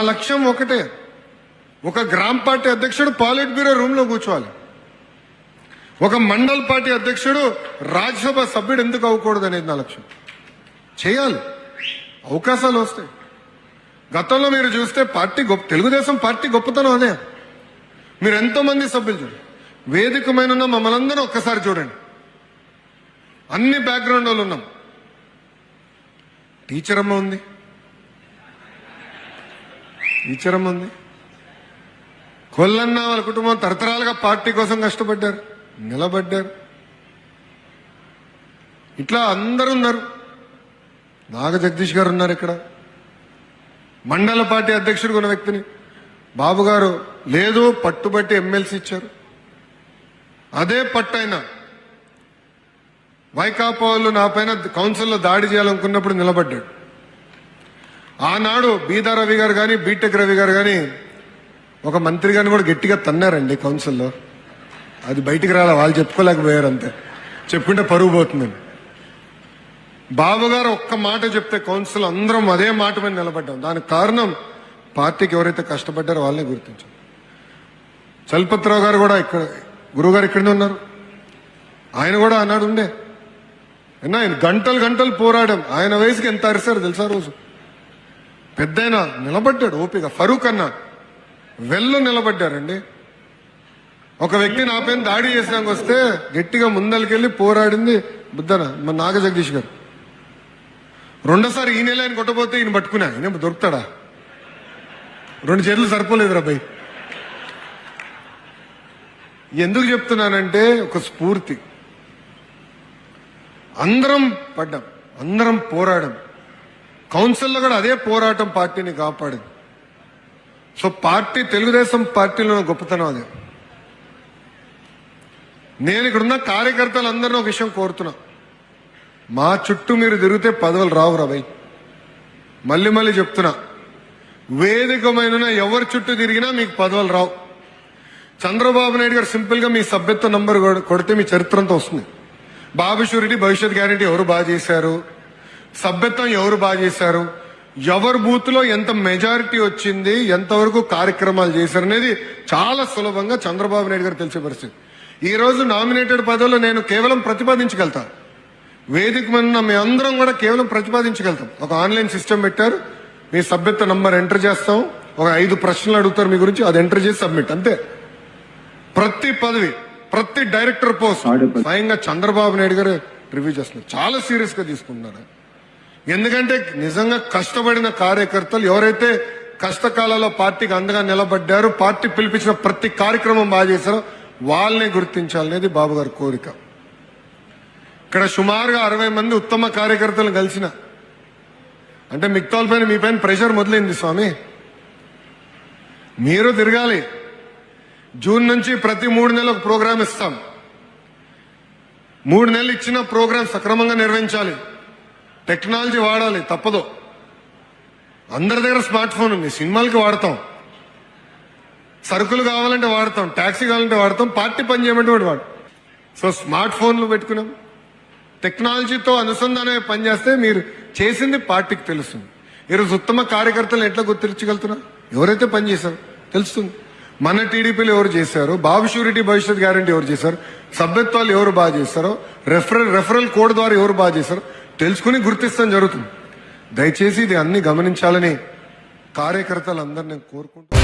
లక్ష్యం ఒకటే, ఒక గ్రామ పార్టీ అధ్యక్షుడు పాలిట్ బ్యూరో రూమ్ లో కూర్చోవాలి, ఒక మండల్ పార్టీ అధ్యక్షుడు రాజ్యసభ సభ్యుడు ఎందుకు అవ్వకూడదు అనేది నా లక్ష్యం. చేయాలి, అవకాశాలు వస్తాయి. గతంలో మీరు చూస్తే పార్టీ తెలుగుదేశం పార్టీ గొప్పతనం అదే. మీరు ఎంతో మంది సభ్యులు చూడండి, వేదిక మీద ఉన్న మమ్మల్ని అందరూ ఒక్కసారి చూడండి, అన్ని బ్యాక్గ్రౌండ్ వాళ్ళు ఉన్నాం. టీచర్ అమ్మ ఉంది, కొల్లన్న వాళ్ళ కుటుంబం తరతరాలుగా పార్టీ కోసం కష్టపడ్డారు, నిలబడ్డారు. ఇట్లా అందరూ ఉన్నారు. నాగ జగదీష్ గారు ఉన్నారు ఇక్కడ, మండల పార్టీ అధ్యక్షుడు ఉన్న వ్యక్తిని. బాబు గారు లేదు పట్టుబట్టి ఎమ్మెల్సీ ఇచ్చారు. అదే పట్టైనా వైకాపా వాళ్ళు నా పైన కౌన్సిల్లో దాడి చేయాలనుకున్నప్పుడు నిలబడ్డాడు. ఆనాడు బీదా రవి గారు కానీ బీటెక్ రవి గారు కానీ ఒక మంత్రి గారిని కూడా గట్టిగా తన్నారండి కౌన్సిల్లో. అది బయటికి రాలే, వాళ్ళు చెప్పుకోలేకపోయారు అంతే, చెప్పుకుంటే పరుగు పోతుందని. బాబు గారు ఒక్క మాట చెప్తే కౌన్సిల్ అందరం అదే మాట మీద నిలబడ్డాం. దానికి కారణం పార్టీకి ఎవరైతే కష్టపడ్డారో వాళ్ళనే గుర్తించాం. చలపతిరావు గారు కూడా ఇక్కడ, గురువుగారు ఇక్కడనే ఉన్నారు, ఆయన కూడా ఆనాడు ఉండే. ఆయన గంటలు పోరాడాం. ఆయన వయసుకి ఎంత అరిశారు తెలుసా? రోజు పెద్దయినా నిలబడ్డాడు ఓపిక. ఫరూక్ అన్న వెళ్ళు నిలబడ్డారండి. ఒక వ్యక్తి నా పైన దాడి చేసినాక వస్తే గట్టిగా ముందరికెళ్ళి పోరాడింది బుద్ధన మన నాగ జగదీష్ గారు. రెండోసారి ఈ నెల ఆయన కొట్టబోతే ఈయన పట్టుకున్నా, ఈయన దొరుకుతాడా? 2 చేతులు సరిపోలేదు రాబాయ్. ఎందుకు చెప్తున్నానంటే ఒక స్ఫూర్తి. అందరం పడ్డాం, అందరం పోరాడాం. కౌన్సిల్లో కూడా అదే పోరాటం పార్టీని కాపాడింది. సో పార్టీ, తెలుగుదేశం పార్టీలో గొప్పతనం అదే. నేను ఇక్కడున్న కార్యకర్తలందరినీ ఒక విషయం కోరుతున్నా, మా చుట్టూ మీరు తిరిగితే పదవులు రావు రాబాయ్. మళ్ళీ చెప్తున్నా, వేదికమైన ఎవరి చుట్టూ తిరిగినా మీకు పదవులు రావు. చంద్రబాబు నాయుడు గారు సింపుల్ గా మీ సభ్యత్వ నంబర్ కొడితే మీ చరిత్ర అంతా వస్తుంది. బాబు షూరిటీ, భవిష్యత్ గ్యారంటీ ఎవరు బాగా చేశారు, సభ్యత్వం ఎవరు బాగా చేశారు, ఎవరి బూత్ లో ఎంత మెజారిటీ వచ్చింది, ఎంతవరకు కార్యక్రమాలు చేశారు అనేది చాలా సులభంగా చంద్రబాబు నాయుడు గారు తెలిసే పరిస్థితి. ఈ రోజు నామినేటెడ్ పదవులు నేను కేవలం ప్రతిపాదించగలుగుతా. వేదిక మీద మీ అందరం కూడా కేవలం ప్రతిపాదించగలుగుతాం. ఒక ఆన్లైన్ సిస్టమ్ పెట్టారు, మీ సభ్యత్వ నంబర్ ఎంటర్ చేస్తాం, ఒక 5 ప్రశ్నలు అడుగుతారు మీ గురించి, అది ఎంటర్ చేసి సబ్మిట్ అంతే. ప్రతి పదవి, ప్రతి డైరెక్టర్ పోస్ట్ స్వయంగా చంద్రబాబు నాయుడు గారు రివ్యూ చేస్తున్నారు. చాలా సీరియస్ గా తీసుకుంటున్నారు. ఎందుకంటే నిజంగా కష్టపడిన కార్యకర్తలు ఎవరైతే కష్టకాలంలో పార్టీకి అండగా నిలబడ్డారో, పార్టీ పిలిపించిన ప్రతి కార్యక్రమం బాగా చేశారో వాళ్ళని గుర్తించాలనేది బాబు గారి కోరిక. ఇక్కడ సుమారుగా 60 మంది ఉత్తమ కార్యకర్తలను కలిసిన అంటే మిగతా పైన మీ పైన ప్రెషర్ మొదలైంది స్వామి. మీరు తిరగాలి. జూన్ నుంచి ప్రతి 3 నెలలకు ప్రోగ్రాం ఇస్తాం. 3 నెలలు ఇచ్చిన ప్రోగ్రాం సక్రమంగా నిర్వహించాలి. టెక్నాలజీ వాడాలి, తప్పదు. అందరి దగ్గర స్మార్ట్ ఫోన్ ఉంది, సినిమాలకి వాడతాం, సరుకులు కావాలంటే వాడతాం, ట్యాక్సీ కావాలంటే వాడతాం, పార్టీ పని చేయమంటే వాడు. సో స్మార్ట్ ఫోన్లు పెట్టుకున్నాం, టెక్నాలజీతో అనుసంధానమే పనిచేస్తే మీరు చేసింది పార్టీకి తెలుస్తుంది. ఈరోజు ఉత్తమ కార్యకర్తలను ఎట్లా గుర్తించగలుగుతున్నా? ఎవరైతే పనిచేశారో తెలుస్తుంది. మన టీడీపీలో ఎవరు చేశారు, బాబు షూరిటీ, భవిష్యత్ గ్యారంటీ ఎవరు చేశారు, సభ్యత్వాలు ఎవరు బాగా చేశారో, రెఫరల్ కోడ్ ద్వారా ఎవరు బాగా చేశారో తెలుసుకుని గుర్తిస్తాం జరుగుతుంది. దయచేసి ఇది అన్ని గమనించాలని కార్యకర్తలందరినీ కోరుకుంటున్నాను.